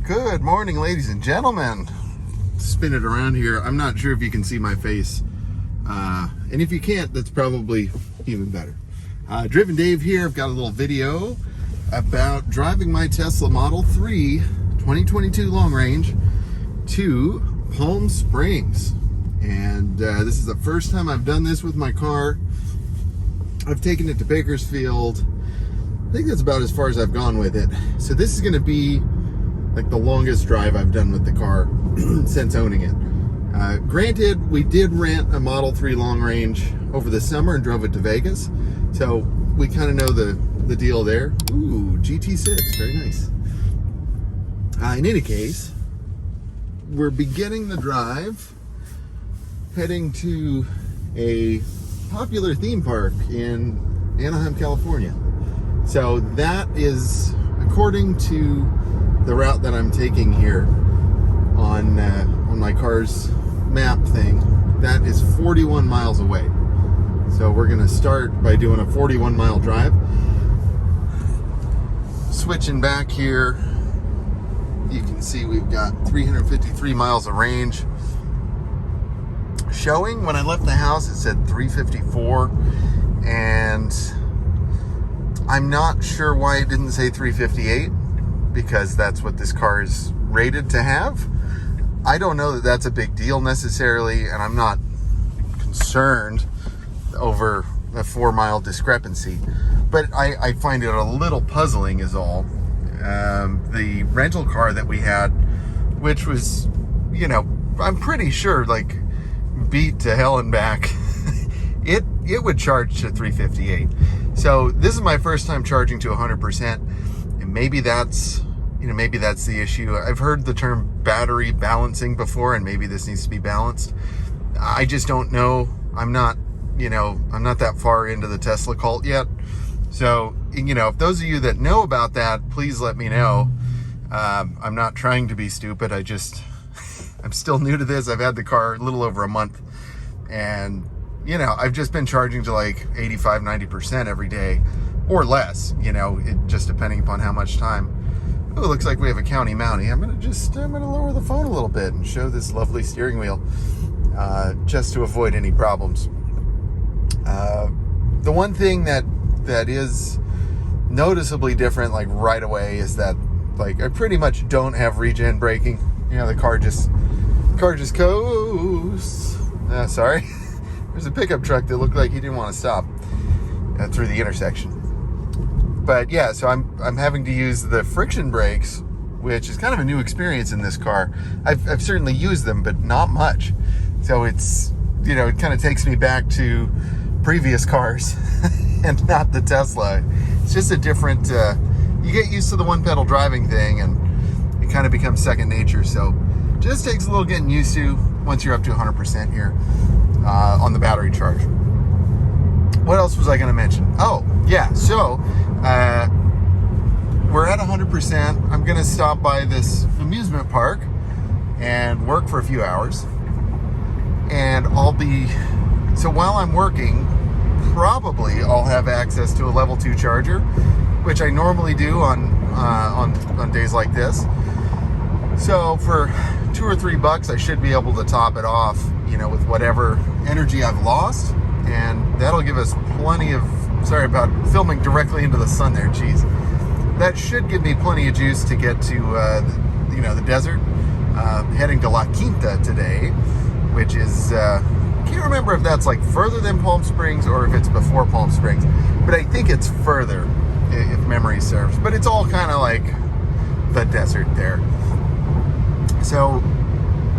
Good morning, ladies and gentlemen. Spin it around here. I'm not sure if you can see my face. And if you can't, that's probably even better. Driven Dave here. I've got a little video about driving my Tesla Model 3 2022 long range to Palm Springs. And this is the first time I've done this with my car. I've taken it to Bakersfield. I think that's about as far as I've gone with it. So this is going to be like the longest drive I've done with the car since owning it. Granted, we did rent a Model 3 long range over the summer and drove it to Vegas. So we kind of know the deal there. Ooh, GT6, very nice. In any case, we're beginning the drive heading to a popular theme park in Anaheim, California. So that is, according to the route that I'm taking here on my car's map thing, that is 41 miles away. So we're gonna start by doing a 41-mile drive. Switching back here, you can see we've got 353 miles of range. Showing when I left the house, it said 354, and I'm not sure why it didn't say 358, because that's what this car is rated to have. I don't know that that's a big deal necessarily, and I'm not concerned over a 4-mile discrepancy, but I find it a little puzzling is all. The rental car that we had, which was, you know, I'm pretty sure like beat to hell and back, it would charge to 358. So this is my first time charging to 100%, and maybe that's the issue. I've heard the term battery balancing before, and maybe this needs to be balanced. I just don't know. I'm not that far into the Tesla cult yet. So, if those of you that know about that, please let me know. I'm not trying to be stupid. I'm still new to this. I've had the car a little over a month, and I've just been charging to like 85, 90% every day or less, it just depending upon how much time. Oh, it looks like we have a county mountie. I'm gonna lower the phone a little bit and show this lovely steering wheel, just to avoid any problems. The one thing that is noticeably different, like right away, is that like I pretty much don't have regen braking. The car just coasts. Sorry. There's a pickup truck that looked like he didn't want to stop through the intersection. But yeah, so I'm having to use the friction brakes, which is kind of a new experience in this car. I've certainly used them, but not much. So it's, it kind of takes me back to previous cars and not the Tesla. It's just a different, you get used to the one pedal driving thing and it kind of becomes second nature. So just takes a little getting used to once you're up to 100% here on the battery charge. What else was I going to mention? Oh, yeah. So we're at 100%. I'm going to stop by this amusement park and work for a few hours. And so while I'm working, probably I'll have access to a level 2 charger, which I normally do on days like this. So for $2 or $3, I should be able to top it off, with whatever energy I've lost, and that'll give us plenty of. Sorry about filming directly into the sun there, geez. That should give me plenty of juice to get to, the desert. Heading to La Quinta today, which is can't remember if that's like further than Palm Springs or if it's before Palm Springs, but I think it's further, if memory serves. But it's all kind of like the desert there. So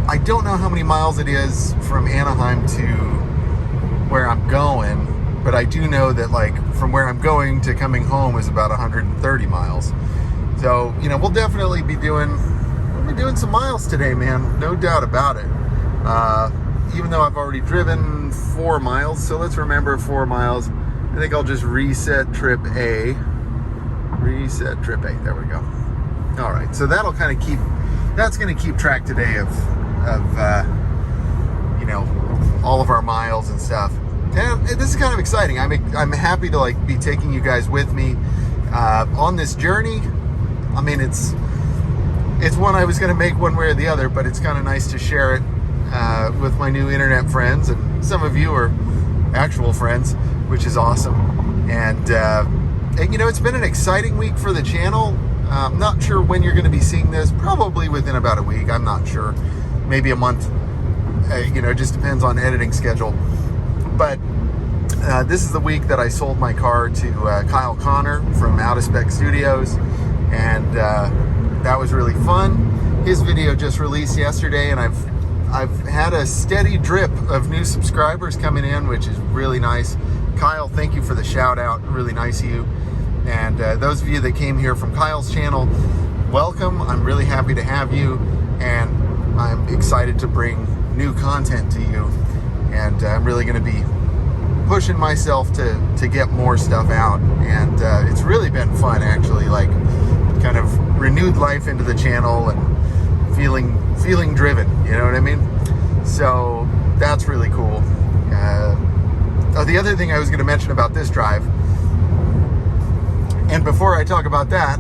I don't know how many miles it is from Anaheim to where I'm going, but I do know that like from where I'm going to coming home is about 130 miles. So, we'll definitely be doing some miles today, man. No doubt about it. Even though I've already driven 4 miles, so let's remember 4 miles. I think I'll just reset trip A. There we go. All right, so that'll kind of that's going to keep track today of all of our miles and stuff. And this is kind of exciting. I'm happy to like be taking you guys with me on this journey. I mean, it's it's one I was going to make one way or the other, but it's kind of nice to share it with my new internet friends, and some of you are actual friends, which is awesome. And it's been an exciting week for the channel. I'm not sure when you're going to be seeing this, probably within about a week. I'm not sure, maybe a month. It just depends on editing schedule. But this is the week that I sold my car to Kyle Connor from Out of Spec Studios, and that was really fun. His video just released yesterday, and I've had a steady drip of new subscribers coming in, which is really nice. Kyle, thank you for the shout out. Really nice of you. And those of you that came here from Kyle's channel, welcome. I'm really happy to have you, and I'm excited to bring new content to you. And I'm really going to be pushing myself to get more stuff out. And it's really been fun, actually, like kind of renewed life into the channel and feeling driven, you know what I mean? So that's really cool. The other thing I was going to mention about this drive, and before I talk about that,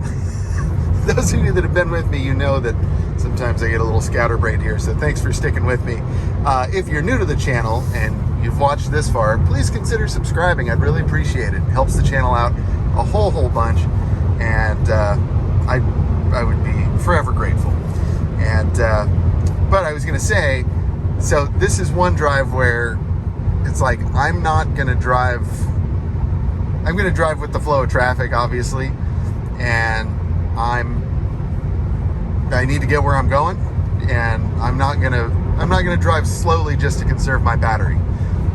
those of you that have been with me, you know that sometimes I get a little scatterbrained here, so thanks for sticking with me. If you're new to the channel and you've watched this far, please consider subscribing. I'd really appreciate it. It helps the channel out a whole bunch, and I would be forever grateful. And but I was going to say, so this is one drive where it's like I'm going to drive with the flow of traffic, obviously, and I need to get where I'm going, and I'm not gonna drive slowly just to conserve my battery.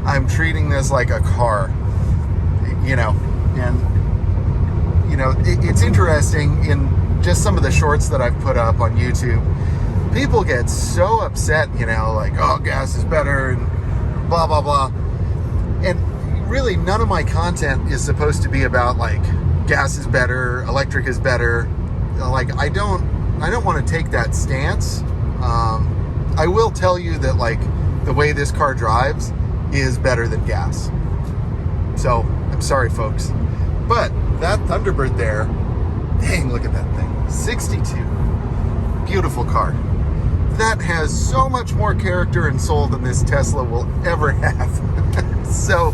I'm treating this like a car, and it's interesting in just some of the shorts that I've put up on YouTube. People get so upset, like, oh, gas is better and blah blah blah, and really none of my content is supposed to be about like gas is better, electric is better. Like I don't want to take that stance. I will tell you that like the way this car drives is better than gas. So I'm sorry, folks, but that Thunderbird there, dang, look at that thing, 62, beautiful car. That has so much more character and soul than this Tesla will ever have. So,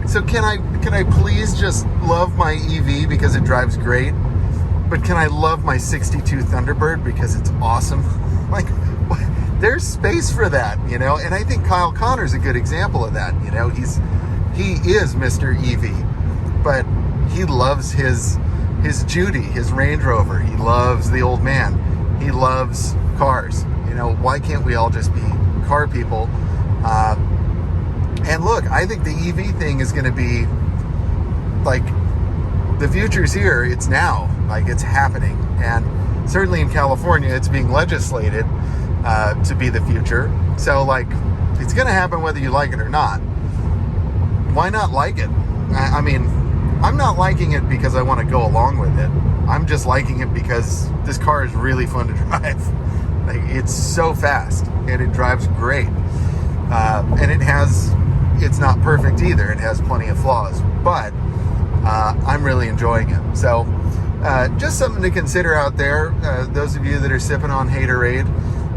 so can I please just love my EV because it drives great? But can I love my 62 Thunderbird because it's awesome? Like, there's space for that, and I think Kyle Connor's a good example of that. He is Mr. EV, but he loves his Judy, his Range Rover. He loves the old man. He loves cars. Why can't we all just be car people? And look, I think the EV thing is going to be like, the future's here. It's now. Like, it's happening. And certainly in California, it's being legislated to be the future. So, like, it's going to happen whether you like it or not. Why not like it? I mean, I'm not liking it because I want to go along with it. I'm just liking it because this car is really fun to drive. Like, it's so fast, and it drives great. And it's not perfect either. It has plenty of flaws, but I'm really enjoying it. So just something to consider out there, those of you that are sipping on Haterade.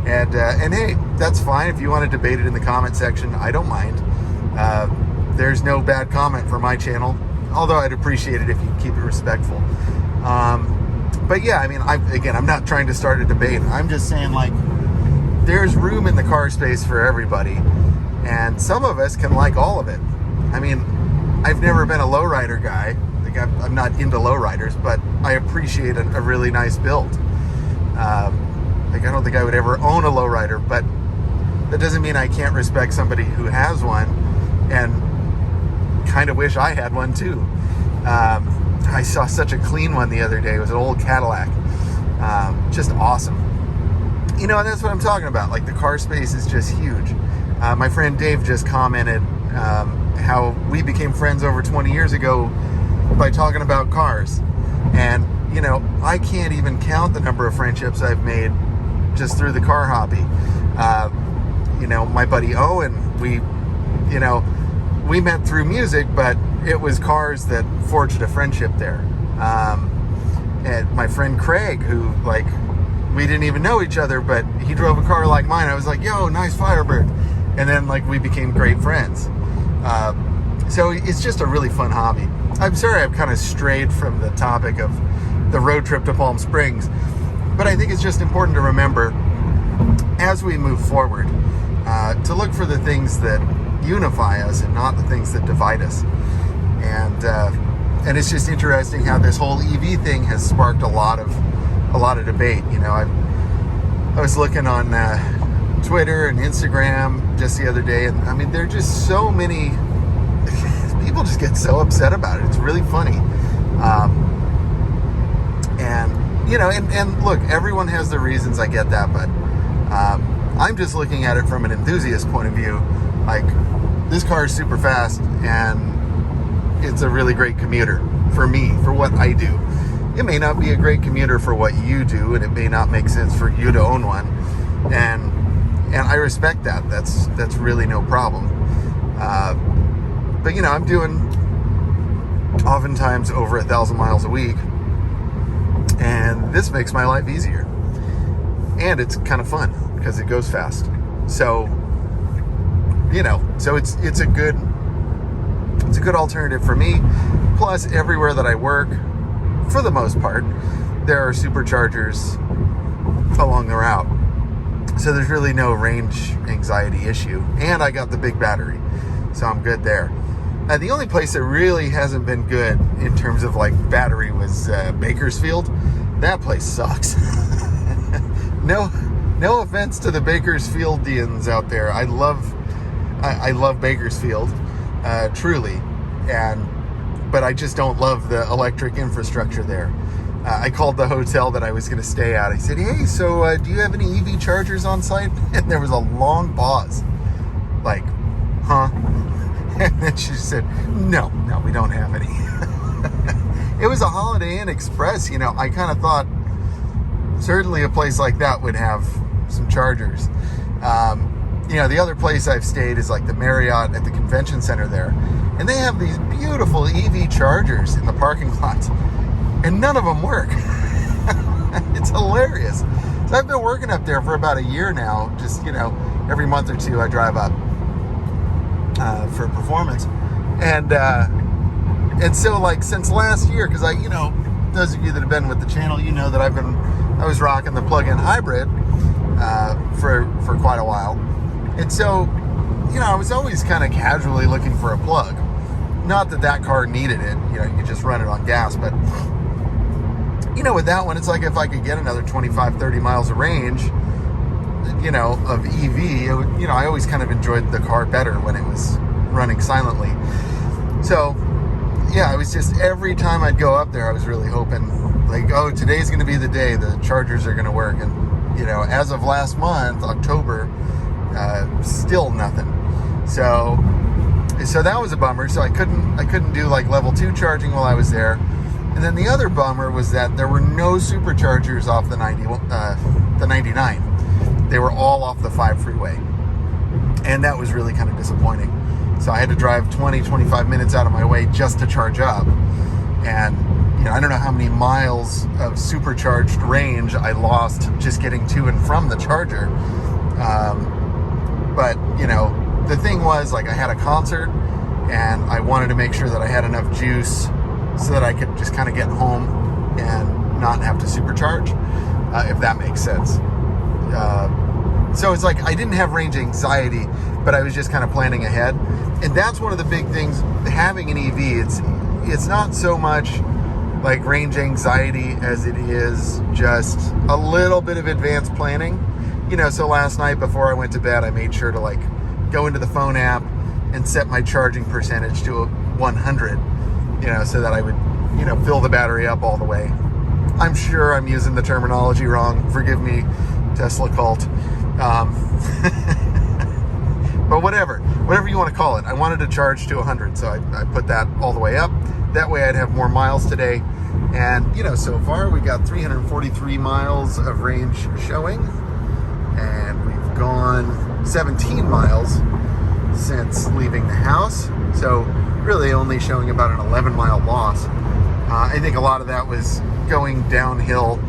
And hey, that's fine. If you want to debate it in the comment section, I don't mind. There's no bad comment for my channel, although I'd appreciate it if you keep it respectful. But yeah, I mean, I'm not trying to start a debate. I'm just saying, like, there's room in the car space for everybody. And some of us can like all of it. I mean, I've never been a lowrider guy. Like, I'm not into lowriders, but I appreciate a really nice build. Like, I don't think I would ever own a lowrider, but that doesn't mean I can't respect somebody who has one and kind of wish I had one too. I saw such a clean one the other day. It was an old Cadillac. Just awesome. And that's what I'm talking about. Like, the car space is just huge. My friend Dave just commented how we became friends over 20 years ago by talking about cars. And, I can't even count the number of friendships I've made just through the car hobby. My buddy Owen, we met through music, but it was cars that forged a friendship there. And my friend Craig, who, like, we didn't even know each other, but he drove a car like mine. I was like, yo, nice Firebird. And then like we became great friends. So it's just a really fun hobby. I'm sorry I've kind of strayed from the topic of the road trip to Palm Springs, but I think it's just important to remember as we move forward to look for the things that unify us and not the things that divide us. And it's just interesting how this whole EV thing has sparked a lot of debate. You know, I was looking on Twitter and Instagram just the other day, and I mean, there are just so many people just get so upset about it. It's really funny. And you know, and look, everyone has their reasons. I get that, but I'm just looking at it from an enthusiast point of view. Like, this car is super fast, and it's a really great commuter for me, for what I do. It may not be a great commuter for what you do, and it may not make sense for you to own one. And I respect that. That's really no problem. But you know, I'm doing oftentimes over 1,000 miles a week, and this makes my life easier. And it's kind of fun because it goes fast. So, you know, so it's a good alternative for me. Plus, everywhere that I work, for the most part, there are superchargers along the route. So there's really no range anxiety issue. And I got the big battery, so I'm good there. The only place that really hasn't been good in terms of like battery was Bakersfield. That place sucks. No offense to the Bakersfieldians out there. I love Bakersfield, truly, but I just don't love the electric infrastructure there. I called the hotel that I was going to stay at. I said, hey, so do you have any EV chargers on site? And there was a long pause. Like, huh? And then she said, no, we don't have any. It was a Holiday Inn Express. You know, I kind of thought certainly a place like that would have some chargers. You know, the other place I've stayed is like the Marriott at the convention center there. And they have these beautiful EV chargers in the parking lot. And none of them work. It's hilarious. So I've been working up there for about a year now. Just, you know, every month or two I drive up for performance. And so like since last year, because you know, those of you that have been with the channel, you know that I was rocking the plug-in hybrid for quite a while. And so, you know, I was always kind of casually looking for a plug. Not that car needed it, you know, you could just run it on gas, but you know, with that one, it's like if I could get another 25, 30 miles of range, you know, of EV, you know, I always kind of enjoyed the car better when it was running silently. So, yeah, I was just, every time I'd go up there, I was really hoping, like, oh, today's going to be the day the chargers are going to work. And, you know, as of last month, October, still nothing. So that was a bummer. So I couldn't do like level 2 charging while I was there. And then the other bummer was that there were no superchargers off the 99. They were all off the 5 freeway. And that was really kind of disappointing. So I had to drive 20, 25 minutes out of my way just to charge up. And, you know, I don't know how many miles of supercharged range I lost just getting to and from the charger. But, you know, the thing was, like, I had a concert and I wanted to make sure that I had enough juice so that I could just kind of get home and not have to supercharge, if that makes sense. So it's like I didn't have range anxiety, but I was just kind of planning ahead. And that's one of the big things, having an EV, it's not so much like range anxiety as it is just a little bit of advanced planning. You know, so last night before I went to bed, I made sure to like go into the phone app and set my charging percentage to 100, you know, so that I would, you know, fill the battery up all the way. I'm sure I'm using the terminology wrong. Forgive me, Tesla cult. But whatever you want to call it. I wanted to charge to 100, so I put that all the way up. That way I'd have more miles today. And, you know, so far we got 343 miles of range showing. And we've gone 17 miles since leaving the house. So really only showing about an 11-mile loss. I think a lot of that was going downhill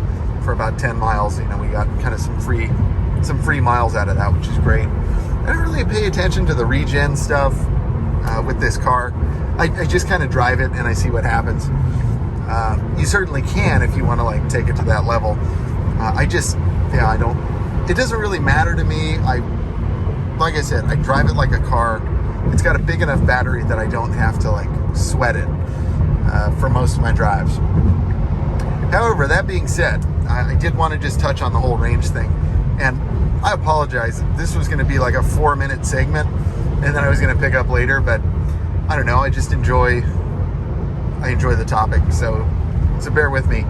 for about 10 miles. You know, we got kind of some free miles out of that, which is great. I don't really pay attention to the regen stuff with this car. I just kind of drive it and I see what happens. You certainly can if you want to like take it to that level. I don't. It doesn't really matter to me. Like I said, I drive it like a car. It's got a big enough battery that I don't have to like sweat it for most of my drives. However, that being said, I did want to just touch on the whole range thing. And I apologize. This was going to be like a 4-minute segment and then I was going to pick up later, but I don't know. I enjoy the topic. So bear with me.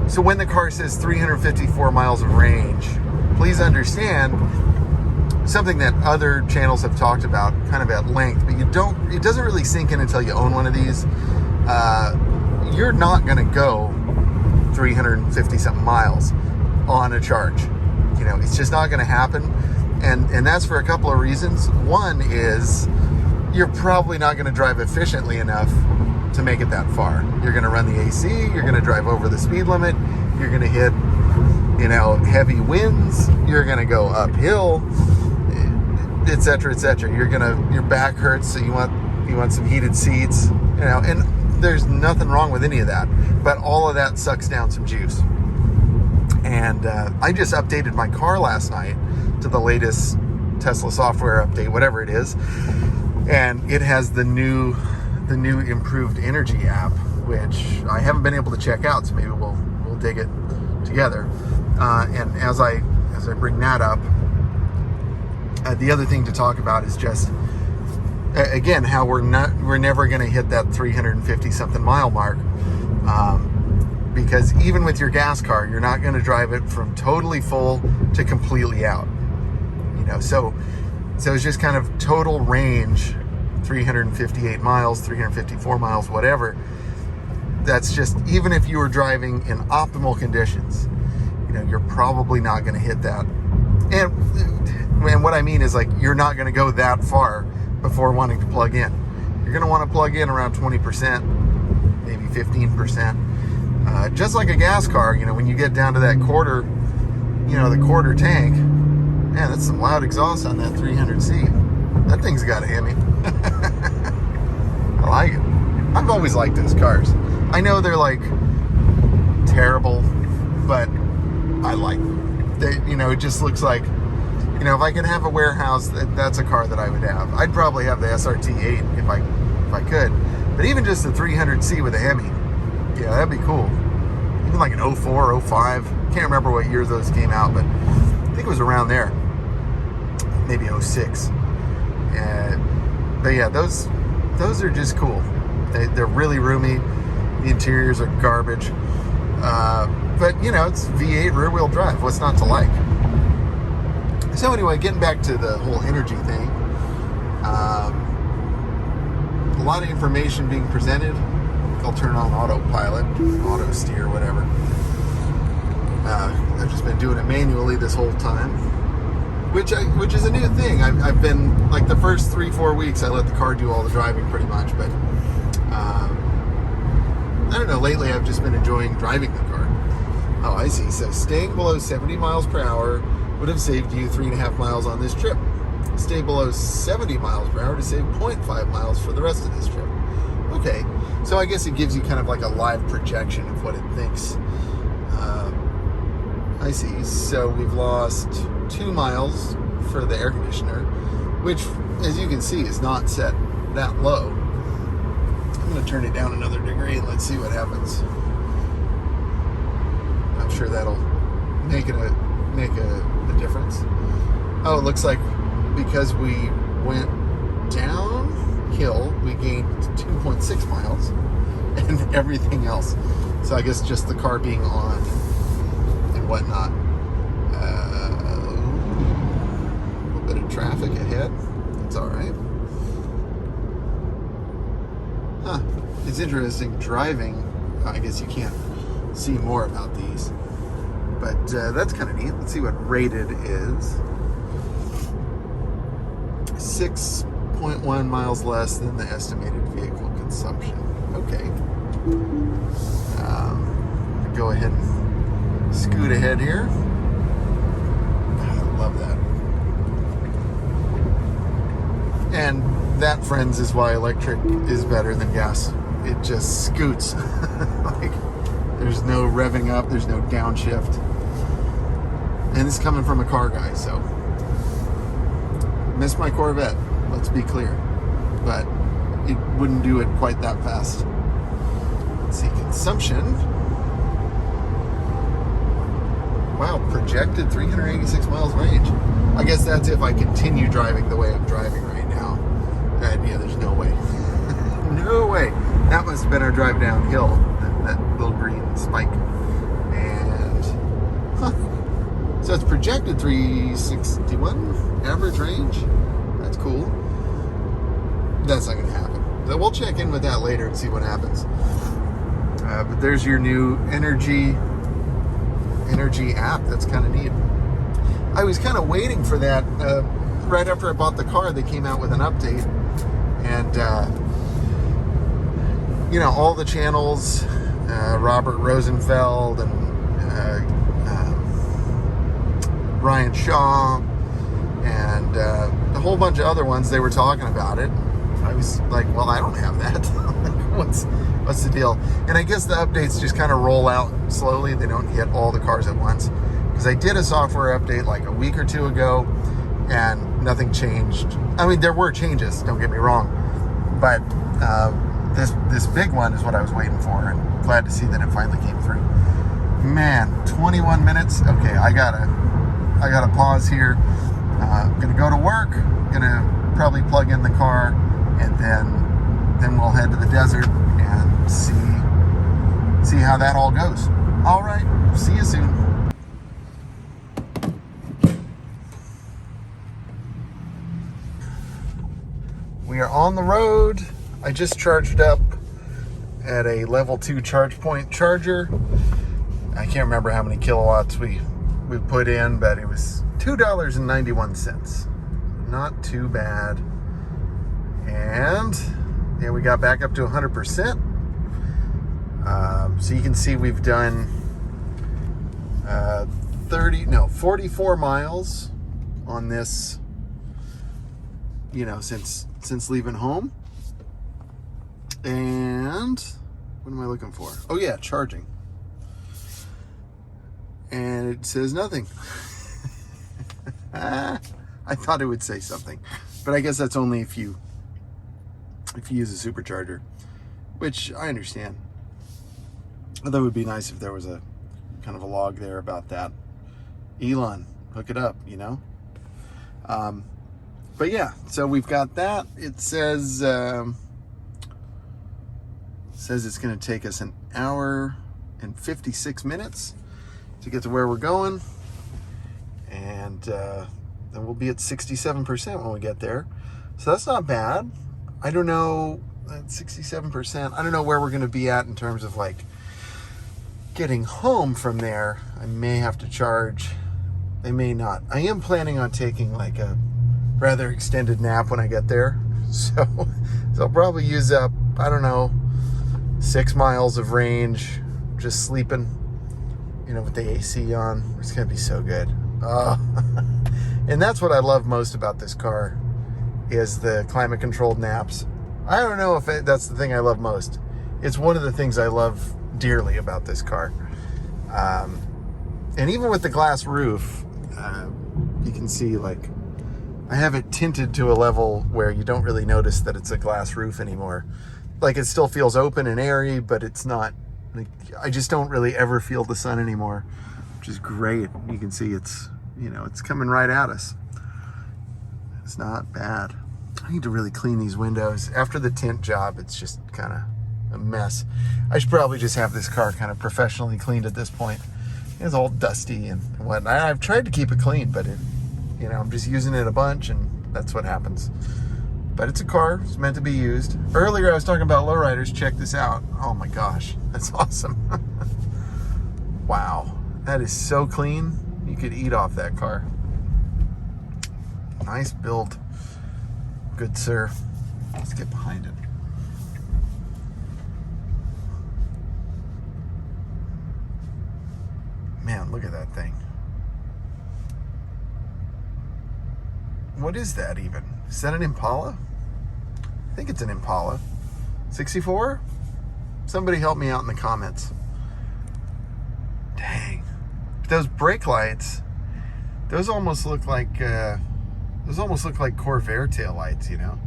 So when the car says 354 miles of range, please understand something that other channels have talked about kind of at length, but it doesn't really sink in until you own one of these. You're not going to go 350 something miles on a charge. You know, it's just not going to happen. And that's for a couple of reasons. One is you're probably not going to drive efficiently enough to make it that far. You're going to run the AC, you're going to drive over the speed limit, you're going to hit, you know, heavy winds, you're going to go uphill, etc., etc. Your back hurts, so you want some heated seats, you know, and there's nothing wrong with any of that, but all of that sucks down some juice. And I just updated my car last night to the latest Tesla software update, whatever it is, and it has the new improved energy app, which I haven't been able to check out, so maybe we'll dig it together. And as I bring that up, the other thing to talk about is just again how we're never going to hit that 350 something mile mark, because even with your gas car, you're not going to drive it from totally full to completely out. You know, so it's just kind of total range. 358 miles, 354 miles, whatever. That's just, even if you were driving in optimal conditions, you know, you're probably not going to hit that. And what I mean is, like, you're not going to go that far before wanting to plug in. You're going to want to plug in around 20%, maybe 15%. Just like a gas car, you know, when you get down to that quarter, you know, the quarter tank, man, that's some loud exhaust on that 300C. That thing's got a Hemi. I like it. I've always liked those cars. I know they're like terrible, but I like them. You know, it just looks like, you know, if I could have a warehouse, that's a car that I would have. I'd probably have the SRT8 if I could. But even just the 300C with a Hemi, yeah, that'd be cool. Even like an 04, 05. Can't remember what years those came out, but I think it was around there. Maybe 06. But yeah, those are just cool. They're really roomy. The interiors are garbage. But you know, it's V8 rear wheel drive. What's not to like? So anyway, getting back to the whole energy thing. A lot of information being presented. I'll turn on autopilot, auto steer, whatever. I've just been doing it manually this whole time. Which is a new thing. I've been, like, the first 3-4 weeks I let the car do all the driving pretty much, but I don't know, lately I've just been enjoying driving the car. Oh, I see. So staying below 70 miles per hour would have saved you 3.5 miles on this trip. Stay below 70 miles per hour to save 0.5 miles for the rest of this trip. Okay, so I guess it gives you kind of like a live projection of what it thinks. I see. So we've lost 2 miles for the air conditioner, which, as you can see, is not set that low. I'm going to turn it down another degree and let's see what happens. I'm sure that'll make a difference. Oh, it looks like because we went downhill, we gained 2.6 miles and everything else. So I guess just the car being on and whatnot. A little bit of traffic ahead. It's all right. Huh. It's interesting driving. I guess you can't see more about these. But that's kind of neat. Let's see what rated is. 6.1 miles less than the estimated vehicle consumption. Okay. go ahead and scoot ahead here. I love that. And that, friends, is why electric is better than gas. It just scoots. Like, there's no revving up, there's no downshift. And this is coming from a car guy, so missed my Corvette, let's be clear. But it wouldn't do it quite that fast. Let's see, consumption. Wow, projected 386 miles range. I guess that's if I continue driving the way I'm driving right now. And yeah, there's no way. No way. That must have been our drive downhill. That little green spike. And, so it's projected 361 average range. That's cool. That's not going to happen. So we'll check in with that later and see what happens. But there's your new energy app. That's kind of neat. I was kind of waiting for that. Right after I bought the car, they came out with an update. And, all the channels, Robert Rosenfeld and Ryan Shaw and a whole bunch of other ones, they were talking about it. I was like, well, I don't have that. What's the deal? And I guess the updates just kind of roll out slowly. They don't hit all the cars at once. Because I did a software update like a week or two ago, and nothing changed. I mean, there were changes, don't get me wrong. But this big one is what I was waiting for, and glad to see that it finally came through. Man, 21 minutes. Okay, I gotta pause here. I'm gonna go to work. Gonna probably plug in the car, and then we'll head to the desert and see how that all goes. All right, see you soon. We are on the road. I just charged up at a level 2 charge point charger. I can't remember how many kilowatts we put in, but it was $2.91. Not too bad. And yeah, we got back up to 100%. So you can see we've done 44 miles on this, since leaving home. And what am I looking for? Oh yeah, charging. And it says nothing. I thought it would say something, but I guess that's only if you use a supercharger, which I understand. Although it would be nice if there was a kind of a log there about that. Elon, hook it up, But yeah, so we've got that. It says it's going to take us an hour and 56 minutes to get to where we're going. And then we'll be at 67% when we get there. So that's not bad. I don't know, 67%. I don't know where we're going to be at in terms of like getting home from there. I may have to charge. I may not. I am planning on taking like a rather extended nap when I get there. So I'll probably use up, 6 miles of range just sleeping, with the AC on. It's going to be so good. And that's what I love most about this car is the climate controlled naps. I don't know if that's the thing I love most. It's one of the things I love dearly about this car. And even with the glass roof, you can see like I have it tinted to a level where you don't really notice that it's a glass roof anymore. Like it still feels open and airy, but it's not, like, I just don't really ever feel the sun anymore, which is great. You can see it's, it's coming right at us. It's not bad. I need to really clean these windows. After the tint job, it's just kind of a mess. I should probably just have this car kind of professionally cleaned at this point. It's all dusty and whatnot. I've tried to keep it clean, but I'm just using it a bunch, and that's what happens. But it's a car. It's meant to be used. Earlier, I was talking about lowriders. Check this out. Oh my gosh, that's awesome. Wow, that is so clean. You could eat off that car. Nice build. Good sir. Let's get behind it. Man, look at that thing. What is that even? Is that an Impala? I think it's an Impala. 64? Somebody help me out in the comments. Dang. Those brake lights, those almost look like Corvair tail lights, you know?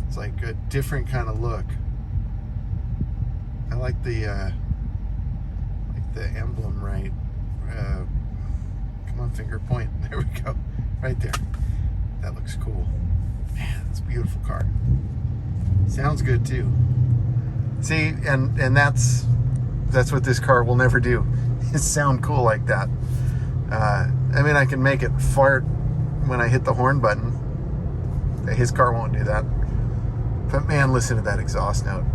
It's like a different kind of look. I like the emblem right. Come on, finger point. There we go. Right there. That looks cool. Man, it's a beautiful car. Sounds good too. See, and that's what this car will never do, is sound cool like that. I mean, I can make it fart when I hit the horn button. His car won't do that. But man, listen to that exhaust note.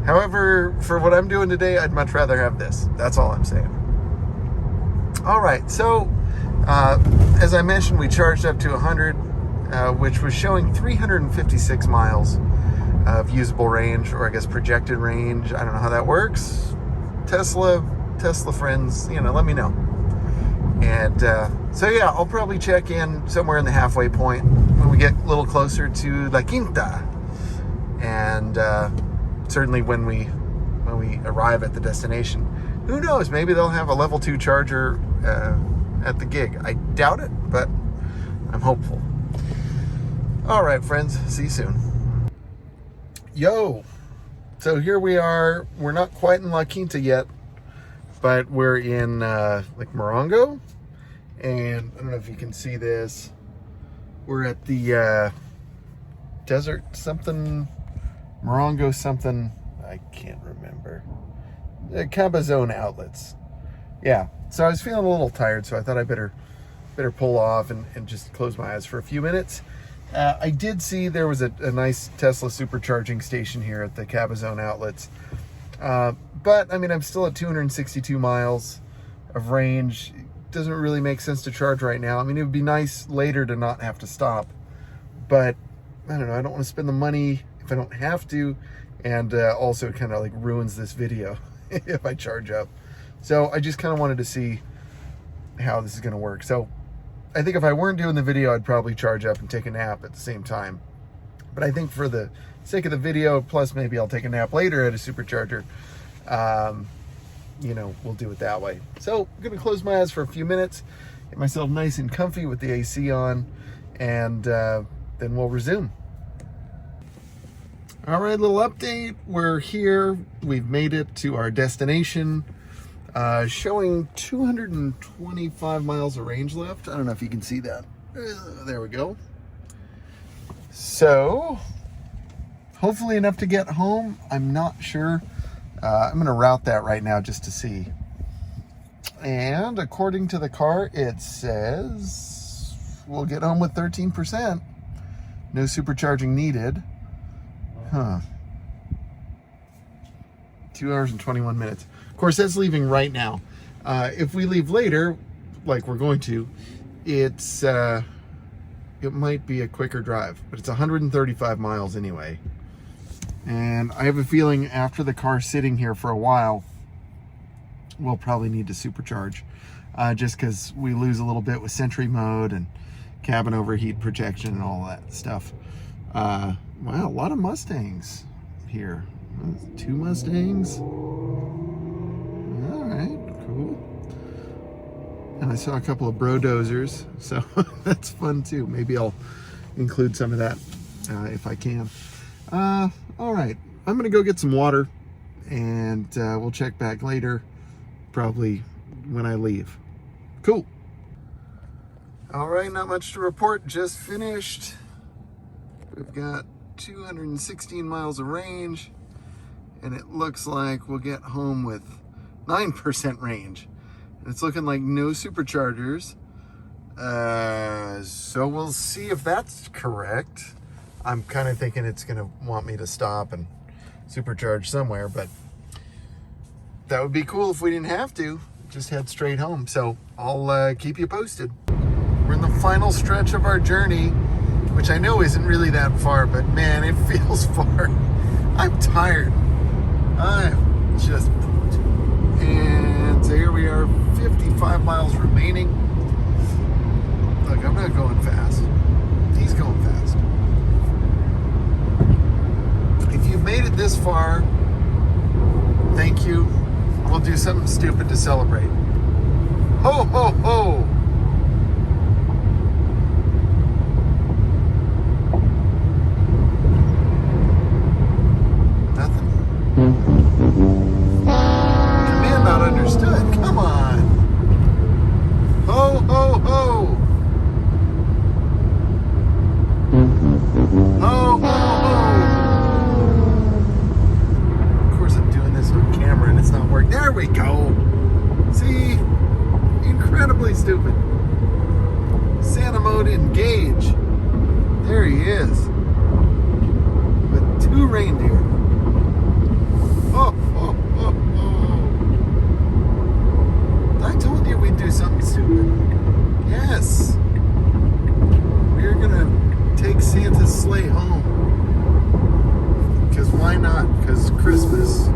However, for what I'm doing today, I'd much rather have this. That's all I'm saying. All right, so as I mentioned, we charged up to 100, which was showing 356 miles of usable range, or I guess projected range. I don't know how that works. Tesla friends, you know, let me know. And so yeah, I'll probably check in somewhere in the halfway point when we get a little closer to La Quinta, and certainly when we arrive at the destination. Who knows? Maybe they'll have a level 2 charger at the gig. I doubt it, but I'm hopeful. All right, friends. See you soon. Yo. So here we are. We're not quite in La Quinta yet, but we're in like Morongo. And I don't know if you can see this. We're at the desert something, Morongo something. I can't remember. The Cabazon outlets. Yeah. So I was feeling a little tired, so I thought I better pull off and just close my eyes for a few minutes. I did see there was a nice Tesla supercharging station here at the Cabazon outlets. But I mean, I'm still at 262 miles of range. It doesn't really make sense to charge right now. I mean, it would be nice later to not have to stop, but I don't know. I don't want to spend the money if I don't have to. And also it kind of like ruins this video if I charge up. So I just kind of wanted to see how this is going to work. So I think if I weren't doing the video, I'd probably charge up and take a nap at the same time. But I think for the sake of the video, plus maybe I'll take a nap later at a supercharger, you know, we'll do it that way. So I'm going to close my eyes for a few minutes, get myself nice and comfy with the AC on, and then we'll resume. All right, little update. We're here. We've made it to our destination. Showing 225 miles of range left. I don't know if you can see that. There we go. So, hopefully enough to get home. I'm not sure. I'm going to route that right now just to see. And according to the car, it says we'll get home with 13%. No supercharging needed. Huh. 2 hours and 21 minutes. Of course, that's leaving right now. If we leave later, like we're going to, it might be a quicker drive, but it's 135 miles anyway. And I have a feeling after the car's sitting here for a while, we'll probably need to supercharge, just because we lose a little bit with Sentry mode and cabin overheat protection and all that stuff. Wow, a lot of Mustangs here. 2 Mustangs. All right, cool. And I saw a couple of Brodozers, so that's fun too. Maybe I'll include some of that if I can. All right, I'm gonna go get some water, and we'll check back later, probably when I leave. Cool. All right, not much to report, just finished. We've got 216 miles of range, and it looks like we'll get home with 9% range. It's looking like no superchargers. So we'll see if that's correct. I'm kind of thinking it's going to want me to stop and supercharge somewhere, but that would be cool if we didn't have to. Just head straight home. So I'll keep you posted. We're in the final stretch of our journey, which I know isn't really that far, but man, it feels far. I'm tired. I'm just 205 miles remaining. Look, I'm not going fast. He's going fast. If you've made it this far, thank you. We'll do something stupid to celebrate. Ho, ho, ho! Nothing? Command not understood. Come on. Ho, ho, ho! Ho, ho, ho! Of course I'm doing this on camera and it's not working. There we go! See? Incredibly stupid. Santa mode engage. There he is. With 2 reindeer. Oh, oh, oh, oh. I told you we'd do something stupid. Yes. We're gonna take Santa's sleigh home. Because why not? Because Christmas.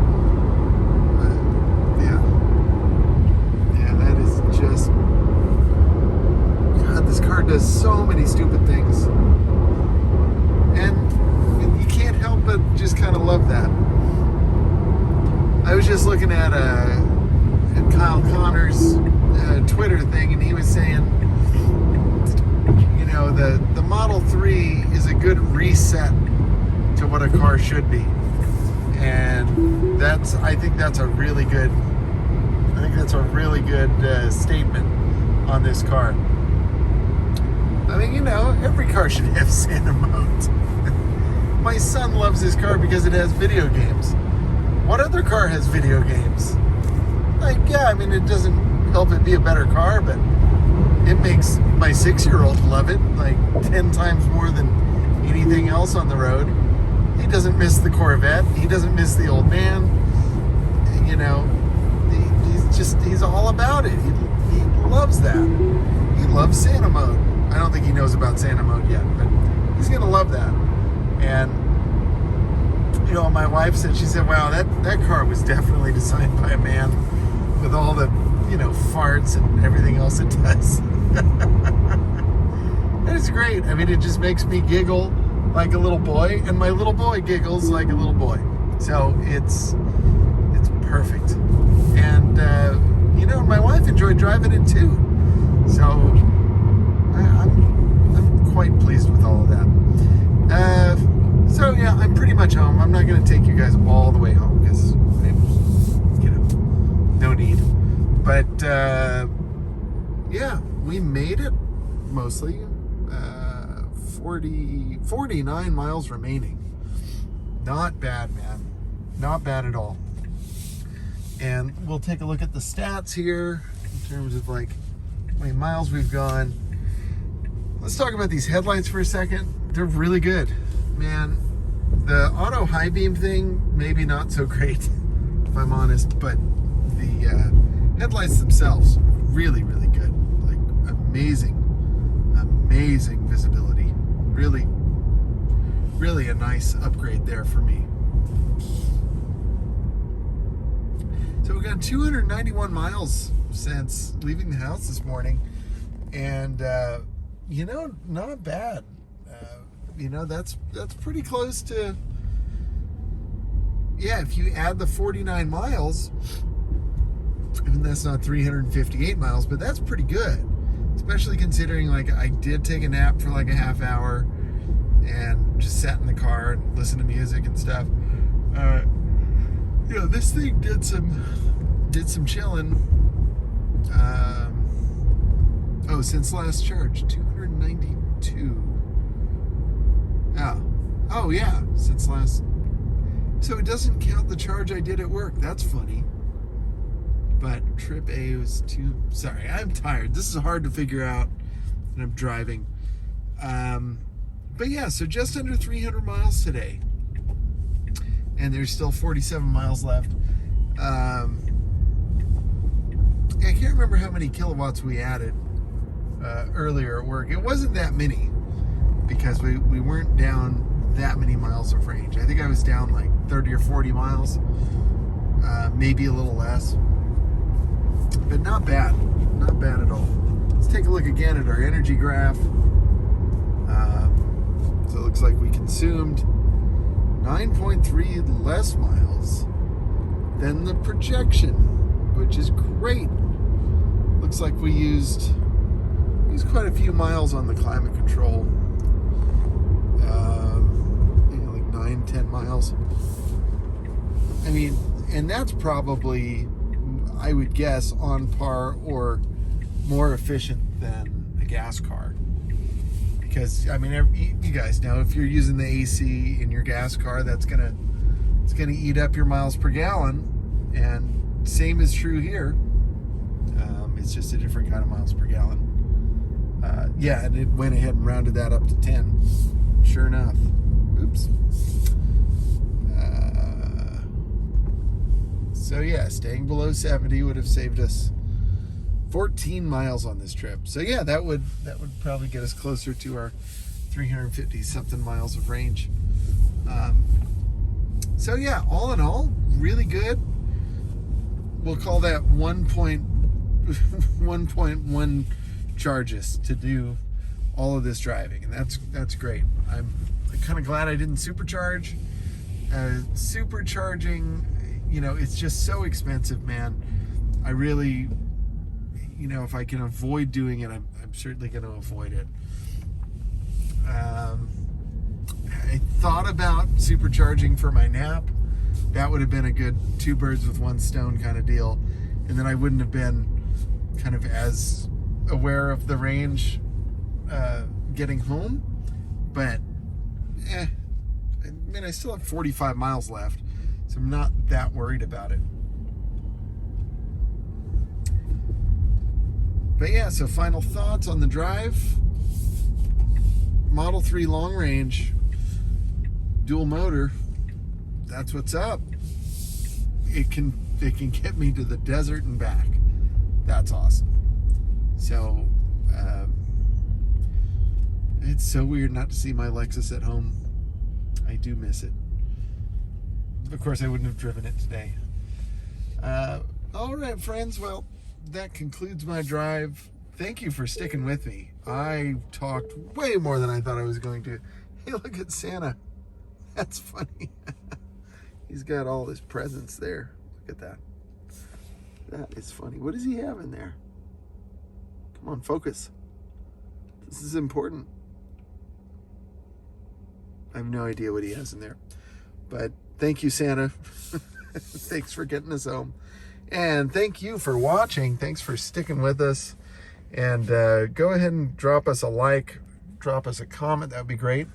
Just, God, this car does so many stupid things, and you can't help but just kind of love that. I was just looking at Kyle Connor's Twitter thing, and he was saying, you know, the Model 3 is a good reset to what a car should be, and I think that's a really good statement on this car. I mean, you know, every car should have Santa mode. My son loves this car because it has video games. What other car has video games? Like, yeah, I mean, it doesn't help it be a better car, but it makes my 6-year-old love it like 10 times more than anything else on the road. He doesn't miss the Corvette. He doesn't miss the old man. You know, he's all about it. He loves that. He loves Santa mode. I don't think he knows about Santa mode yet, but he's gonna love that. And you know, my wife said, she said, wow, that car was definitely designed by a man with all the, you know, farts and everything else it does. And it's great. I mean, it just makes me giggle like a little boy, and my little boy giggles like a little boy. So it's perfect. And you know, my wife enjoyed driving it too. So I'm quite pleased with all of that. So yeah, I'm pretty much home. I'm not going to take you guys all the way home because, you know, no need. But yeah, we made it mostly. 49 miles remaining. Not bad, man. Not bad at all. And we'll take a look at the stats here in terms of like how many miles we've gone. Let's talk about these headlights for a second. They're really good, man. The auto high beam thing, maybe not so great, if I'm honest, but the headlights themselves, really, really good. Like amazing visibility. Really, really a nice upgrade there for me. So we've got 291 miles since leaving the house this morning, and you know, not bad. You know, that's pretty close to, yeah, if you add the 49 miles, I mean, that's not 358 miles, but that's pretty good, especially considering like I did take a nap for like a half hour and just sat in the car and listened to music and stuff. You know, this thing did some chilling. Oh, since last charge, 292. Oh yeah, since last. So it doesn't count the charge I did at work. That's funny. But trip A was sorry, I'm tired. This is hard to figure out, and I'm driving. But yeah, so just under 300 miles today. And there's still 47 miles left. I can't remember how many kilowatts we added earlier at work. It wasn't that many because we weren't down that many miles of range. I think I was down like 30 or 40 miles, maybe a little less, but not bad. not bad at all. Let's take a look again at our energy graph. So it looks like we consumed 9.3 less miles than the projection, which is great. Looks like we used quite a few miles on the climate control. Like 9-10 miles. I mean, and that's probably, I would guess, on par or more efficient than a gas car. Because, I mean, you guys know, if you're using the AC in your gas car, it's gonna eat up your miles per gallon. And same is true here. It's just a different kind of miles per gallon. Yeah, and it went ahead and rounded that up to 10. Sure enough. Oops. So yeah, staying below 70 would have saved us 14 miles on this trip. So yeah, that would probably get us closer to our 350 something miles of range. So yeah, all in all, really good. We'll call that 1.1 charges to do all of this driving, and that's great. I'm kind of glad I didn't supercharge. Supercharging, it's just so expensive, man. I really, if I can avoid doing it, I'm certainly going to avoid it. I thought about supercharging for my nap. That would have been a good 2 birds with 1 stone kind of deal, and then I wouldn't have been kind of as aware of the range getting home. But I mean, I still have 45 miles left, so I'm not that worried about it. But yeah, so final thoughts on the drive. Model 3 long range, dual motor, that's what's up. It can get me to the desert and back. That's awesome. So it's so weird not to see my Lexus at home. I do miss it. Of course, I wouldn't have driven it today. All right, friends. Well, that concludes my drive. Thank you for sticking with me. I talked way more than I thought I was going to. Hey, look at Santa. That's funny. He's got all his presents there. Look at that. That is funny. What does he have in there? Come on, focus. This is important. I have no idea what he has in there. But thank you, Santa. Thanks for getting us home. And thank you for watching. Thanks for sticking with us. And go ahead and drop us a like. Drop us a comment. That would be great.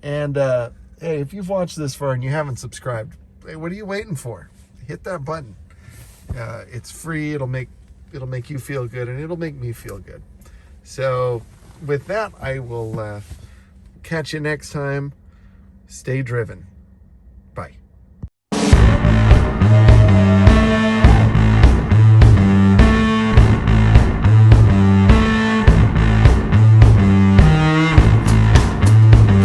And hey, if you've watched this far and you haven't subscribed, hey, what are you waiting for? Hit that button. It's free. It'll make you feel good, and it'll make me feel good. So with that, I will catch you next time. Stay driven.